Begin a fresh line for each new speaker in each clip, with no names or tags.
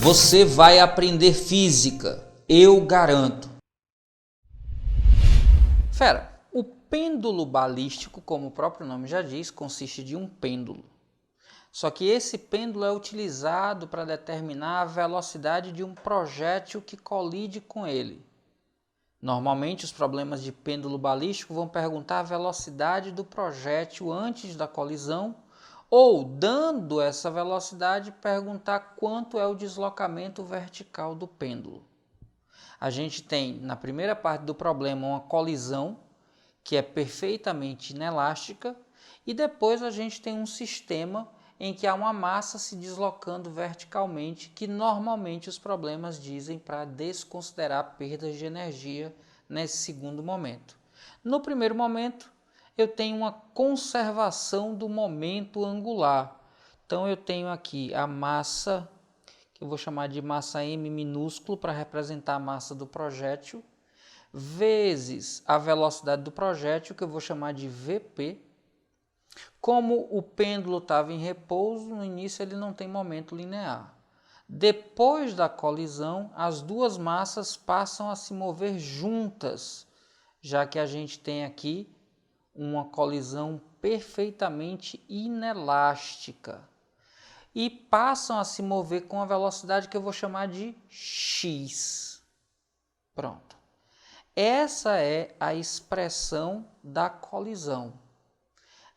Você vai aprender física, eu garanto. Fera, o pêndulo balístico, como o próprio nome já diz, consiste de um pêndulo. Só que esse pêndulo é utilizado para determinar a velocidade de um projétil que colide com ele. Normalmente, os problemas de pêndulo balístico vão perguntar a velocidade do projétil antes da colisão ou, dando essa velocidade, perguntar quanto é o deslocamento vertical do pêndulo. A gente tem, na primeira parte do problema, uma colisão, que é perfeitamente inelástica, e depois a gente tem um sistema em que há uma massa se deslocando verticalmente, que normalmente os problemas dizem para desconsiderar perdas de energia nesse segundo momento. No primeiro momento, eu tenho uma conservação do momento angular. Então eu tenho aqui a massa, que eu vou chamar de massa m minúsculo para representar a massa do projétil, vezes a velocidade do projétil, que eu vou chamar de Vp. Como o pêndulo estava em repouso, no início ele não tem momento linear. Depois da colisão, as duas massas passam a se mover juntas, já que a gente tem aqui uma colisão perfeitamente inelástica. E passam a se mover com a velocidade que eu vou chamar de x. Pronto. Essa é a expressão da colisão.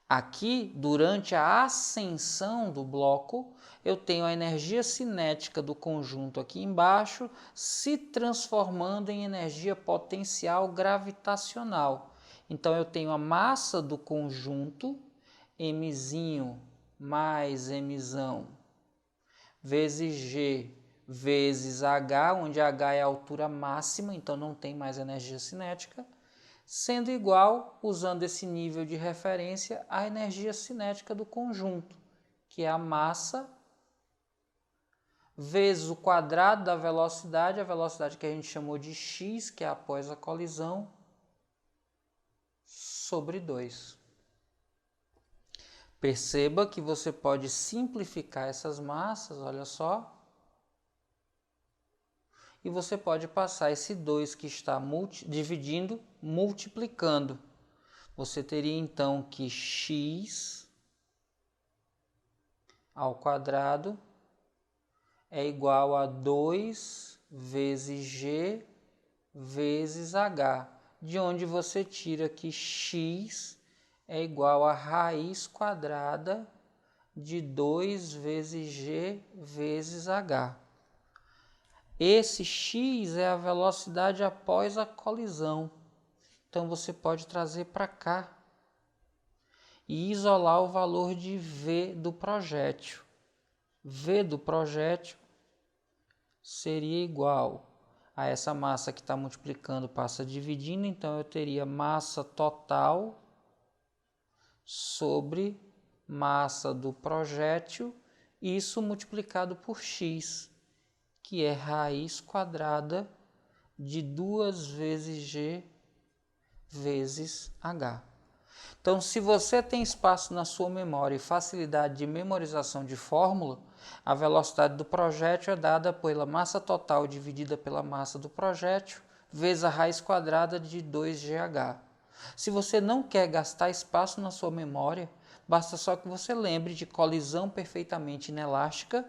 Aqui, durante a ascensão do bloco, eu tenho a energia cinética do conjunto aqui embaixo se transformando em energia potencial gravitacional. Então, eu tenho a massa do conjunto, mzinho mais mzão, vezes g, vezes h, onde h é a altura máxima, então não tem mais energia cinética, sendo igual, usando esse nível de referência, à energia cinética do conjunto, que é a massa vezes o quadrado da velocidade, a velocidade que a gente chamou de x, que é após a colisão, sobre 2. Perceba que você pode simplificar essas massas, olha só, e você pode passar esse 2 que está dividindo, multiplicando. Você teria então que x ao quadrado é igual a 2 vezes g vezes h, de onde você tira que x é igual a raiz quadrada de 2 vezes g vezes h. Esse x é a velocidade após a colisão. Então, você pode trazer para cá e isolar o valor de V do projétil. V do projétil seria igual a essa massa que está multiplicando, passa dividindo, então eu teria massa total sobre massa do projétil, isso multiplicado por x, que é raiz quadrada de 2 vezes g vezes h. Então, se você tem espaço na sua memória e facilidade de memorização de fórmula, a velocidade do projétil é dada pela massa total dividida pela massa do projétil, vezes a raiz quadrada de 2gh. Se você não quer gastar espaço na sua memória, basta só que você lembre de colisão perfeitamente inelástica,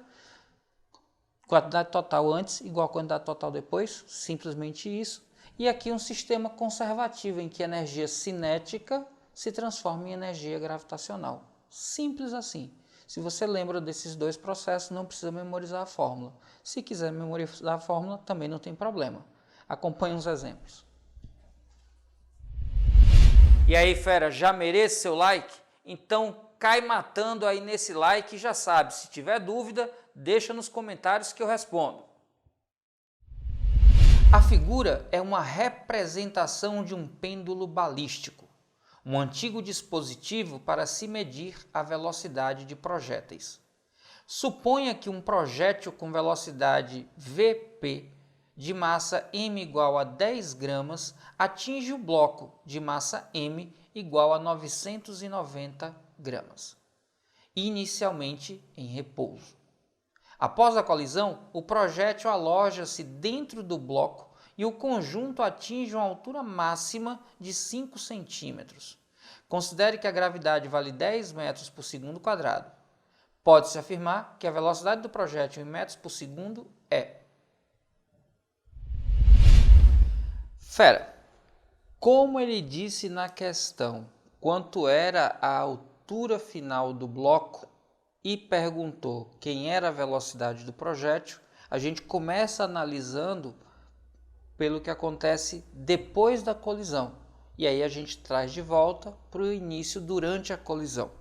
quantidade total antes igual a quantidade total depois, simplesmente isso. E aqui um sistema conservativo em que a energia cinética se transforma em energia gravitacional. Simples assim. Se você lembra desses dois processos, não precisa memorizar a fórmula. Se quiser memorizar a fórmula, também não tem problema. Acompanhe os exemplos. E aí, fera, já merece seu like? Então cai matando aí nesse like e já sabe, se tiver dúvida, deixa nos comentários que eu respondo. A figura é uma representação de um pêndulo balístico, um antigo dispositivo para se medir a velocidade de projéteis. Suponha que um projétil com velocidade Vp de massa m igual a 10 gramas atinge o bloco de massa m igual a 990 gramas, inicialmente em repouso. Após a colisão, o projétil aloja-se dentro do bloco e o conjunto atinge uma altura máxima de 5 centímetros. Considere que a gravidade vale 10 metros por segundo quadrado. Pode-se afirmar que a velocidade do projétil em metros por segundo é... Fera, como ele disse na questão quanto era a altura final do bloco e perguntou quem era a velocidade do projétil, a gente começa analisando pelo que acontece depois da colisão. E aí a gente traz de volta para o início durante a colisão.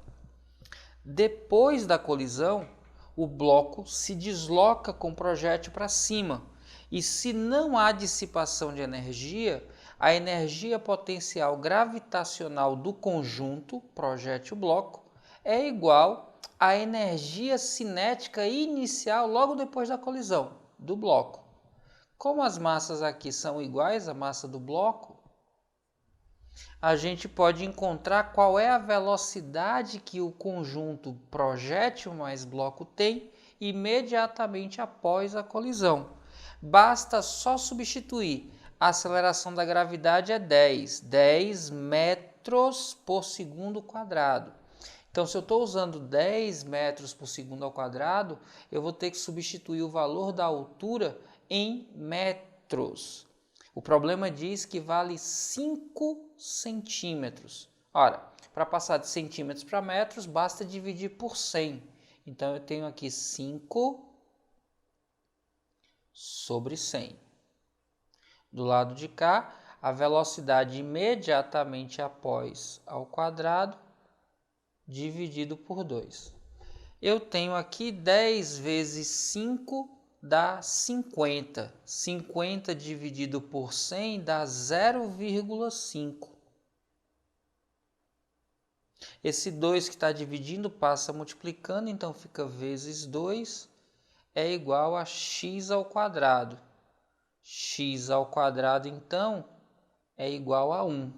Depois da colisão, o bloco se desloca com o projétil para cima. E se não há dissipação de energia, a energia potencial gravitacional do conjunto projétil-bloco é igual à energia cinética inicial logo depois da colisão do bloco. Como as massas aqui são iguais à massa do bloco, a gente pode encontrar qual é a velocidade que o conjunto projétil mais bloco tem imediatamente após a colisão. Basta só substituir. A aceleração da gravidade é 10 metros por segundo quadrado. Então, se eu estou usando 10 metros por segundo ao quadrado, eu vou ter que substituir o valor da altura em metros. O problema diz que vale 5 centímetros. Ora, para passar de centímetros para metros, basta dividir por 100. Então, eu tenho aqui 5 sobre 100. Do lado de cá, a velocidade imediatamente após ao quadrado, dividido por 2. Eu tenho aqui 10 vezes 5 dá 50. 50 dividido por 100 dá 0,5. Esse 2 que está dividindo passa multiplicando, então fica vezes 2 é igual a x ao quadrado. X ao quadrado, então, é igual a 1.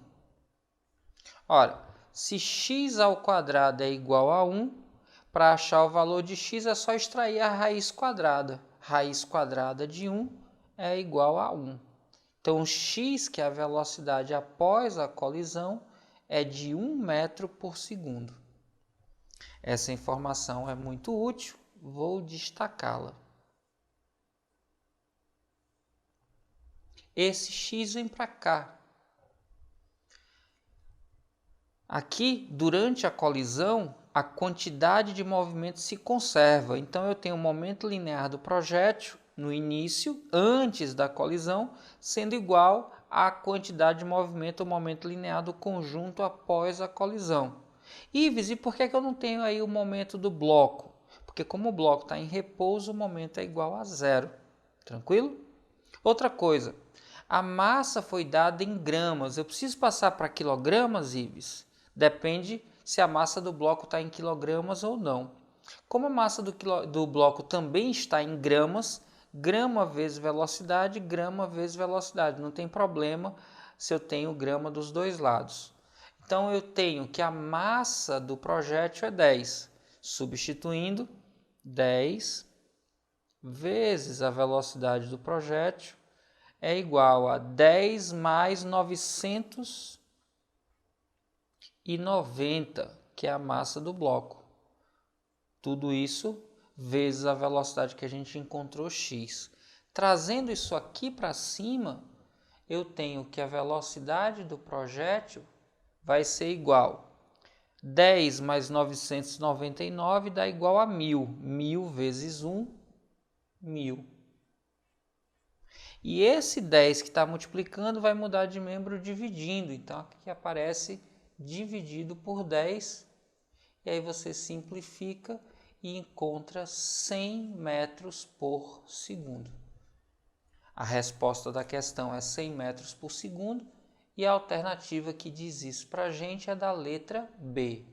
Ora, se x ao quadrado é igual a 1, para achar o valor de x é só extrair a raiz quadrada. Raiz quadrada de 1 é igual a 1. Então, x, que é a velocidade após a colisão, é de 1 metro por segundo. Essa informação é muito útil, vou destacá-la. Esse x vem para cá. Aqui, durante a colisão, a quantidade de movimento se conserva. Então, eu tenho o momento linear do projétil no início, antes da colisão, sendo igual à quantidade de movimento, o momento linear do conjunto após a colisão. Ives, e por que eu não tenho aí o momento do bloco? Porque como o bloco está em repouso, o momento é igual a 0. Tranquilo? Outra coisa, a massa foi dada em gramas. Eu preciso passar para quilogramas, Ives? Depende se a massa do bloco está em quilogramas ou não. Como a massa do bloco também está em gramas, grama vezes velocidade, não tem problema se eu tenho grama dos dois lados. Então, eu tenho que a massa do projétil é 10. Substituindo, 10 vezes a velocidade do projétil é igual a 10 mais 990, que é a massa do bloco. Tudo isso vezes a velocidade que a gente encontrou, x. Trazendo isso aqui para cima, eu tenho que a velocidade do projétil vai ser igual. 10 mais 999 dá igual a 1000. 1000 vezes 1, 1000. E esse 10 que está multiplicando vai mudar de membro dividindo. Então, aqui aparece dividido por 10. E aí você simplifica e encontra 100 metros por segundo. A resposta da questão é 100 metros por segundo. E a alternativa que diz isso para a gente é da letra B.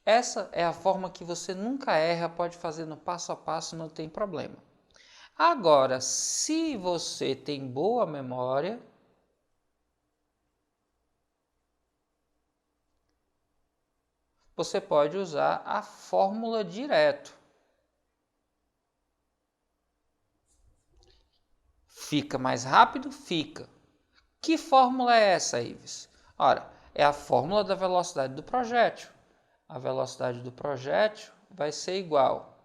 Essa é a forma que você nunca erra, pode fazer no passo a passo, não tem problema. Agora, se você tem boa memória, você pode usar a fórmula direto. Fica mais rápido? Fica. Que fórmula é essa, Ives? Ora, é a fórmula da velocidade do projétil. A velocidade do projétil vai ser igual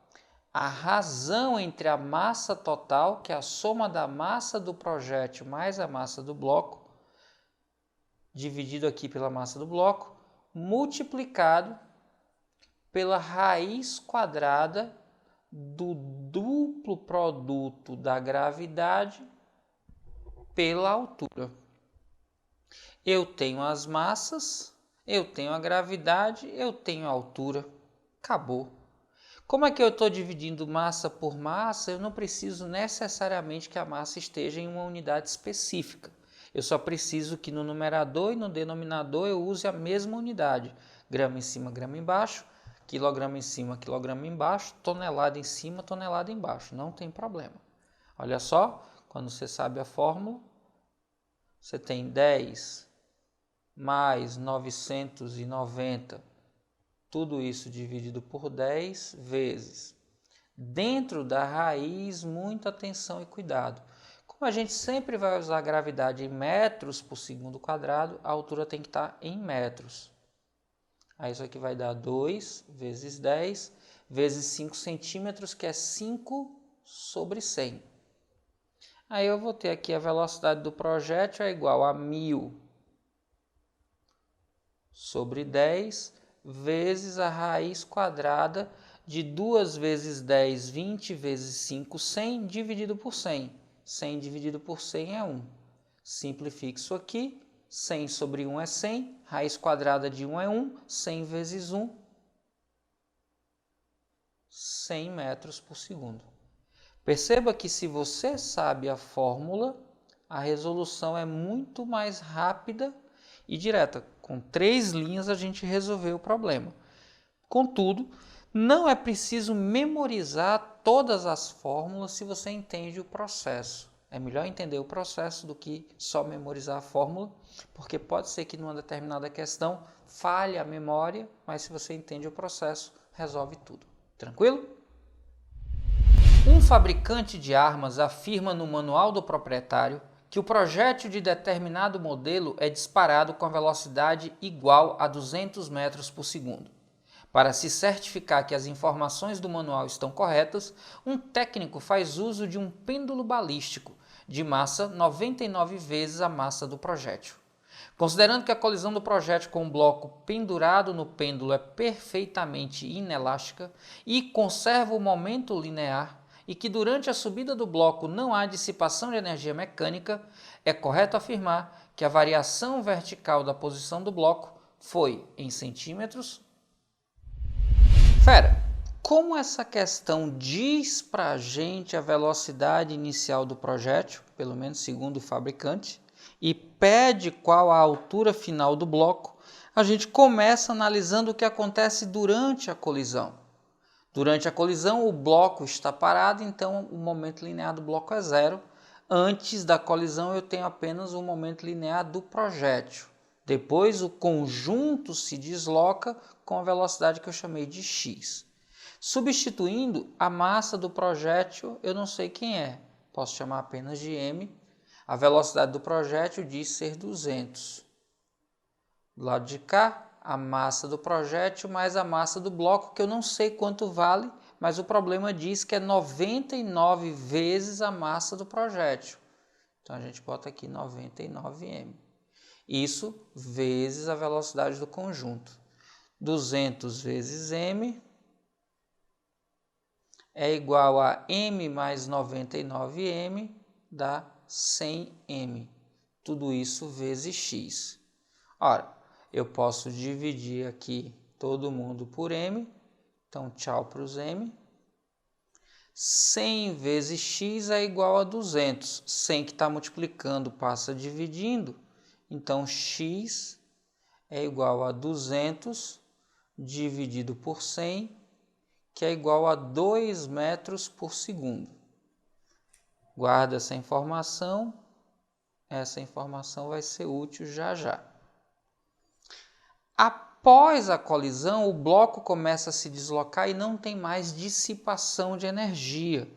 a razão entre a massa total, que é a soma da massa do projétil mais a massa do bloco, dividido aqui pela massa do bloco, multiplicado pela raiz quadrada do duplo produto da gravidade pela altura. Eu tenho as massas, eu tenho a gravidade, eu tenho a altura. Acabou. Como é que eu estou dividindo massa por massa? Eu não preciso necessariamente que a massa esteja em uma unidade específica. Eu só preciso que no numerador e no denominador eu use a mesma unidade. Grama em cima, grama embaixo, quilograma em cima, quilograma embaixo, tonelada em cima, tonelada embaixo. Não tem problema. Olha só, quando você sabe a fórmula, você tem 10 mais 990, tudo isso dividido por 10 vezes. Dentro da raiz, muita atenção e cuidado. Como a gente sempre vai usar a gravidade em metros por segundo quadrado, a altura tem que estar em metros. Aí isso aqui vai dar 2 vezes 10 vezes 5 centímetros, que é 5 sobre 100. Aí eu vou ter aqui a velocidade do projétil é igual a 1000 sobre 10 vezes a raiz quadrada de 2 vezes 10, 20 vezes 5, 100 dividido por 100. 100 dividido por 100 é 1. Simplifique isso aqui. 100 sobre 1 é 100. Raiz quadrada de 1 é 1. 100 vezes 1, 100 metros por segundo. Perceba que se você sabe a fórmula, a resolução é muito mais rápida e direta. Com 3 linhas a gente resolveu o problema. Contudo, não é preciso memorizar todas as fórmulas se você entende o processo. É melhor entender o processo do que só memorizar a fórmula, porque pode ser que numa determinada questão falhe a memória, mas se você entende o processo, resolve tudo. Tranquilo? Um fabricante de armas afirma no manual do proprietário que o projétil de determinado modelo é disparado com a velocidade igual a 200 metros por segundo. Para se certificar que as informações do manual estão corretas, um técnico faz uso de um pêndulo balístico de massa 99 vezes a massa do projétil. Considerando que a colisão do projétil com o bloco pendurado no pêndulo é perfeitamente inelástica e conserva o momento linear, e que durante a subida do bloco não há dissipação de energia mecânica, é correto afirmar que a variação vertical da posição do bloco foi em centímetros. Fera, como essa questão diz para a gente a velocidade inicial do projétil, pelo menos segundo o fabricante, e pede qual a altura final do bloco, a gente começa analisando o que acontece durante a colisão. Durante a colisão, o bloco está parado, então o momento linear do bloco é 0. Antes da colisão, eu tenho apenas o momento linear do projétil. Depois, o conjunto se desloca com a velocidade que eu chamei de x. Substituindo a massa do projétil, eu não sei quem é. Posso chamar apenas de m. A velocidade do projétil diz ser 200. Do lado de cá, a massa do projétil mais a massa do bloco, que eu não sei quanto vale, mas o problema diz que é 99 vezes a massa do projétil. Então a gente bota aqui 99m. Isso vezes a velocidade do conjunto. 200 vezes m é igual a m mais 99m, dá 100m. Tudo isso vezes x. Ora, eu posso dividir aqui todo mundo por m, então tchau para os m. 100 vezes x é igual a 200. 100 que está multiplicando passa dividindo, então x é igual a 200 dividido por 100, que é igual a 2 metros por segundo. Guarda essa informação vai ser útil já já. Após a colisão, o bloco começa a se deslocar e não tem mais dissipação de energia.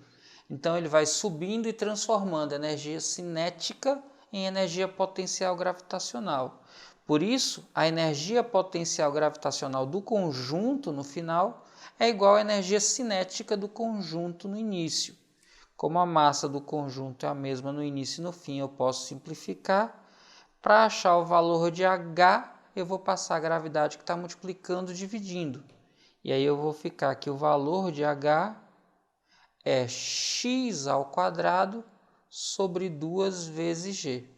Então ele vai subindo e transformando energia cinética em energia potencial gravitacional. Por isso, a energia potencial gravitacional do conjunto no final é igual à energia cinética do conjunto no início. Como a massa do conjunto é a mesma no início e no fim, eu posso simplificar. Para achar o valor de H, eu vou passar a gravidade que está multiplicando, dividindo. E aí eu vou ficar que o valor de H é x ao quadrado sobre 2 vezes g.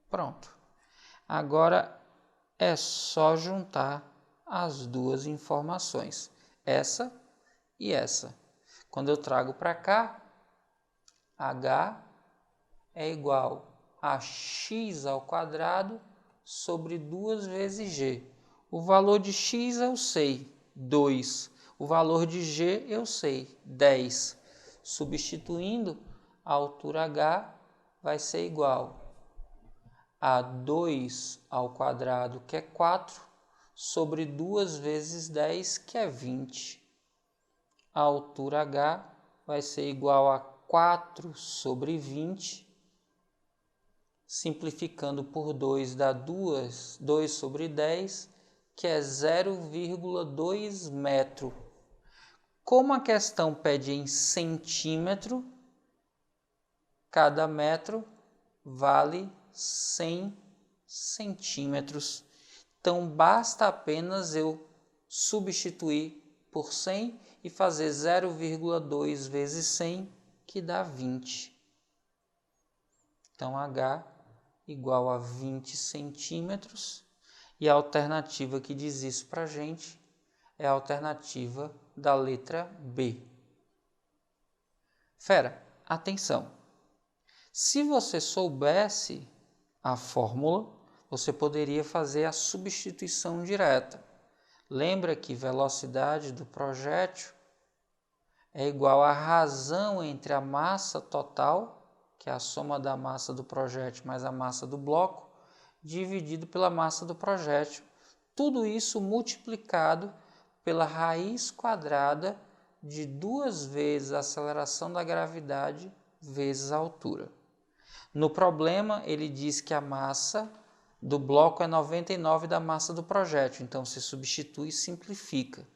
Pronto. Agora é só juntar as duas informações, essa e essa. Quando eu trago para cá, H é igual a x ao quadrado sobre 2 vezes g. O valor de x eu sei, 2. O valor de g eu sei, 10. Substituindo, a altura H vai ser igual a 2 ao quadrado, que é 4, sobre 2 vezes 10, que é 20. A altura H vai ser igual a 4 sobre 20. Simplificando por 2 dá 2 sobre 10, que é 0,2 metro. Como a questão pede em centímetro, cada metro vale 100 centímetros. Então, basta apenas eu substituir por 100 e fazer 0,2 vezes 100, que dá 20. Então, H igual a 20 centímetros. E a alternativa que diz isso para a gente é a alternativa da letra B. Fera, atenção! Se você soubesse a fórmula, você poderia fazer a substituição direta. Lembra que velocidade do projétil é igual à razão entre a massa total, que é a soma da massa do projétil mais a massa do bloco, dividido pela massa do projétil. Tudo isso multiplicado pela raiz quadrada de 2 vezes a aceleração da gravidade vezes a altura. No problema, ele diz que a massa do bloco é 99 da massa do projétil, então se substitui e simplifica.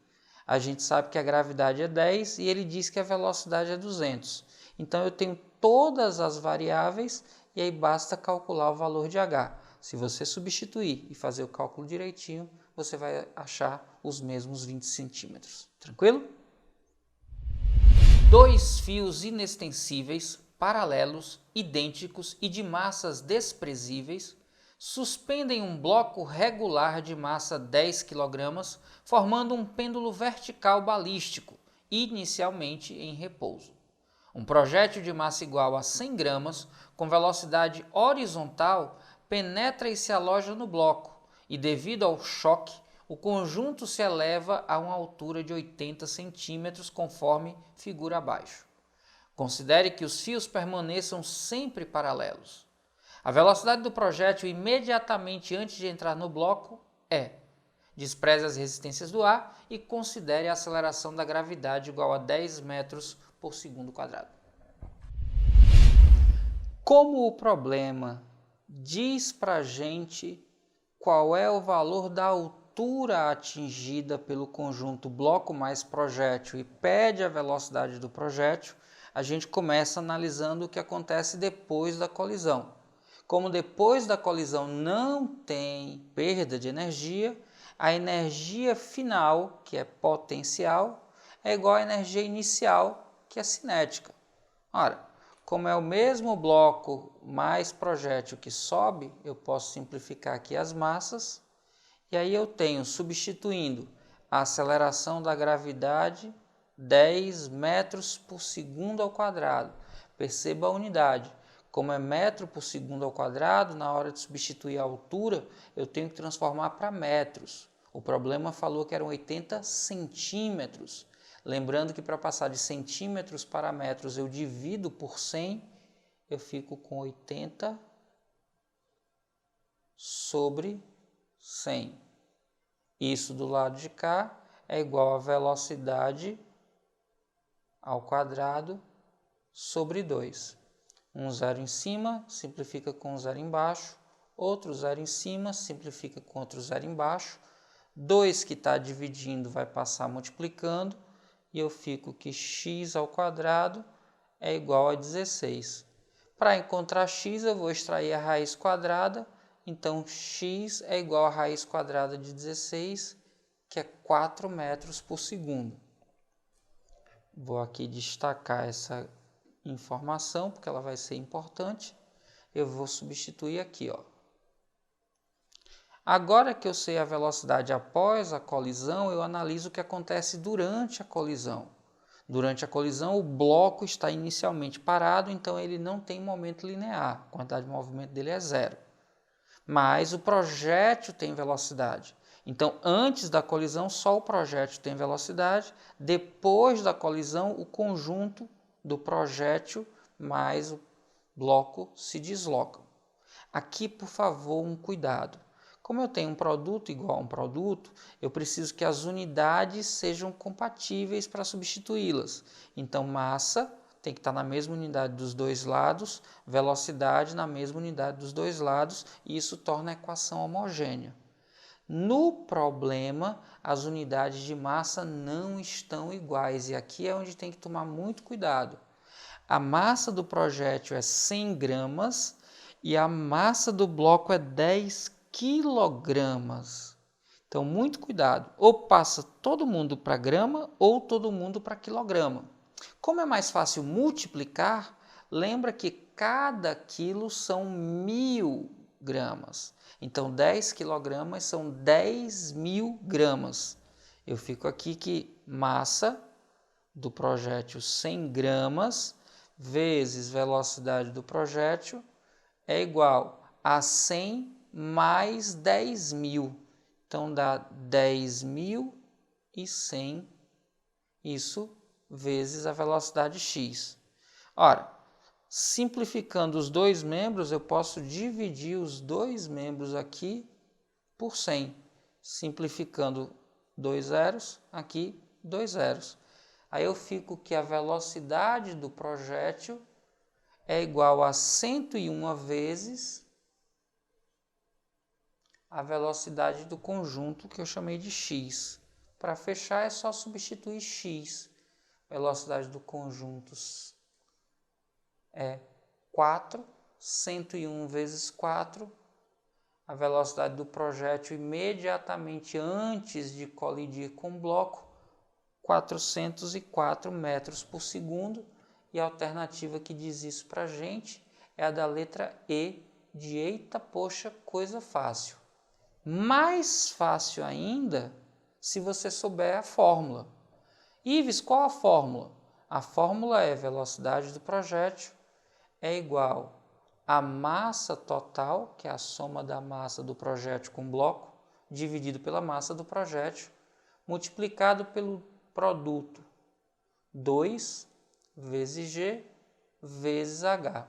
A gente sabe que a gravidade é 10 e ele diz que a velocidade é 200. Então eu tenho todas as variáveis e aí basta calcular o valor de H. Se você substituir e fazer o cálculo direitinho, você vai achar os mesmos 20 centímetros. Tranquilo? 2 fios inextensíveis, paralelos, idênticos e de massas desprezíveis, suspendem um bloco regular de massa 10 kg, formando um pêndulo vertical balístico, inicialmente em repouso. Um projétil de massa igual a 100 gramas, com velocidade horizontal, penetra e se aloja no bloco, e devido ao choque, o conjunto se eleva a uma altura de 80 centímetros, conforme figura abaixo. Considere que os fios permaneçam sempre paralelos. A velocidade do projétil imediatamente antes de entrar no bloco é: despreze as resistências do ar e considere a aceleração da gravidade igual a 10 metros por segundo quadrado. Como o problema diz para a gente qual é o valor da altura atingida pelo conjunto bloco mais projétil e pede a velocidade do projétil, a gente começa analisando o que acontece depois da colisão. Como depois da colisão não tem perda de energia, a energia final, que é potencial, é igual à energia inicial, que é cinética. Ora, como é o mesmo bloco mais projétil que sobe, eu posso simplificar aqui as massas, e aí eu tenho, substituindo a aceleração da gravidade, 10 metros por segundo ao quadrado. Perceba a unidade. Como é metro por segundo ao quadrado, na hora de substituir a altura, eu tenho que transformar para metros. O problema falou que eram 80 centímetros. Lembrando que para passar de centímetros para metros eu divido por 100, eu fico com 80 sobre 100. Isso do lado de cá é igual a velocidade ao quadrado sobre 2. Um zero em cima, simplifica com um zero embaixo. Outro zero em cima, simplifica com outro zero embaixo. 2 que está dividindo vai passar multiplicando. E eu fico que x ao quadrado é igual a 16. Para encontrar x, eu vou extrair a raiz quadrada. Então, x é igual a raiz quadrada de 16, que é 4 metros por segundo. Vou aqui destacar essa informação, porque ela vai ser importante. Eu vou substituir aqui, ó. Agora que eu sei a velocidade após a colisão, eu analiso o que acontece durante a colisão. Durante a colisão, o bloco está inicialmente parado, então ele não tem momento linear. A quantidade de movimento dele é zero. Mas o projétil tem velocidade. Então, antes da colisão, só o projétil tem velocidade. Depois da colisão, o conjunto do projétil mais o bloco se deslocam. Aqui, por favor, um cuidado. Como eu tenho um produto igual a um produto, eu preciso que as unidades sejam compatíveis para substituí-las. Então, massa tem que estar na mesma unidade dos dois lados, velocidade na mesma unidade dos dois lados, e isso torna a equação homogênea. No problema, as unidades de massa não estão iguais, e aqui é onde tem que tomar muito cuidado. A massa do projétil é 100 gramas e a massa do bloco é 10 quilogramas. Então, muito cuidado. Ou passa todo mundo para grama ou todo mundo para quilograma. Como é mais fácil multiplicar, lembra que cada quilo são 1000 gramas. Então, 10 quilogramas são 10.000 gramas. Eu fico aqui que massa do projétil 100 gramas vezes velocidade do projétil é igual a 100 mais 10.000. Então, dá 10.100, isso vezes a velocidade x. Ora, simplificando os dois membros, eu posso dividir os dois membros aqui por 100. Simplificando 2 zeros, aqui 2 zeros. Aí eu fico que a velocidade do projétil é igual a 101 vezes a velocidade do conjunto que eu chamei de x. Para fechar é só substituir x. Velocidade do conjunto é 4, 101 vezes 4. A velocidade do projétil imediatamente antes de colidir com o bloco, 404 metros por segundo. E a alternativa que diz isso para a gente é a da letra E, de eita, poxa, coisa fácil. Mais fácil ainda se você souber a fórmula. Ives, qual a fórmula? A fórmula é velocidade do projétil é igual a massa total, que é a soma da massa do projétil com o bloco, dividido pela massa do projétil, multiplicado pelo produto 2 vezes G vezes H.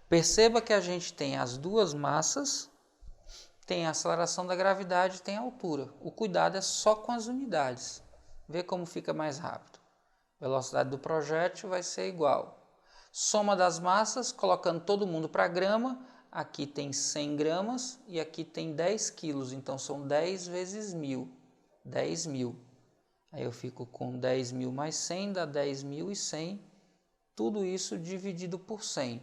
Perceba que a gente tem as duas massas, tem a aceleração da gravidade, tem a altura. O cuidado é só com as unidades. Vê como fica mais rápido. Velocidade do projétil vai ser igual. Soma das massas, colocando todo mundo para grama. Aqui tem 100 gramas e aqui tem 10 quilos. Então, são 10 vezes 1000. 10.000. Aí eu fico com 10.000 mais 100, dá 10.100. Tudo isso dividido por 100.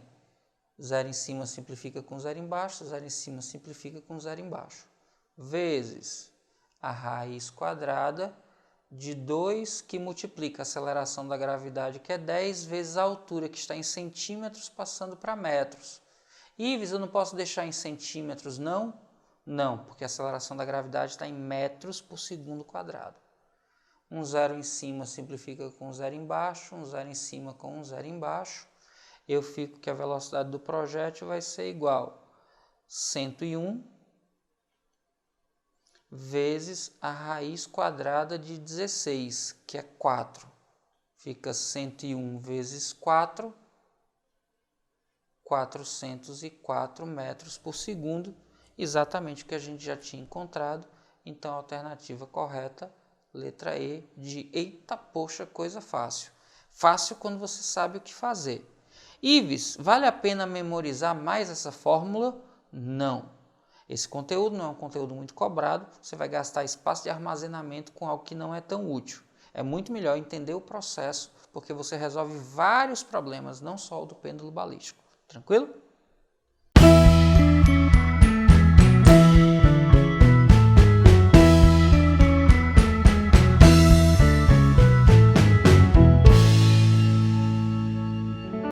Zero em cima simplifica com zero embaixo, zero em cima simplifica com zero embaixo. Vezes a raiz quadrada de 2 que multiplica a aceleração da gravidade, que é 10, vezes a altura, que está em centímetros, passando para metros. Ives, eu não posso deixar em centímetros, não? Não, porque a aceleração da gravidade está em metros por segundo quadrado. Um zero em cima simplifica com um zero embaixo, um zero em cima com um zero embaixo. Eu fico que a velocidade do projétil vai ser igual a 101 vezes a raiz quadrada de 16, que é 4. Fica 101 vezes 4, 404 metros por segundo, exatamente o que a gente já tinha encontrado. Então, a alternativa correta, letra E, de eita, poxa, coisa fácil. Fácil quando você sabe o que fazer. Ives, vale a pena memorizar mais essa fórmula? Não. Esse conteúdo não é um conteúdo muito cobrado, você vai gastar espaço de armazenamento com algo que não é tão útil. É muito melhor entender o processo, porque você resolve vários problemas, não só o do pêndulo balístico. Tranquilo?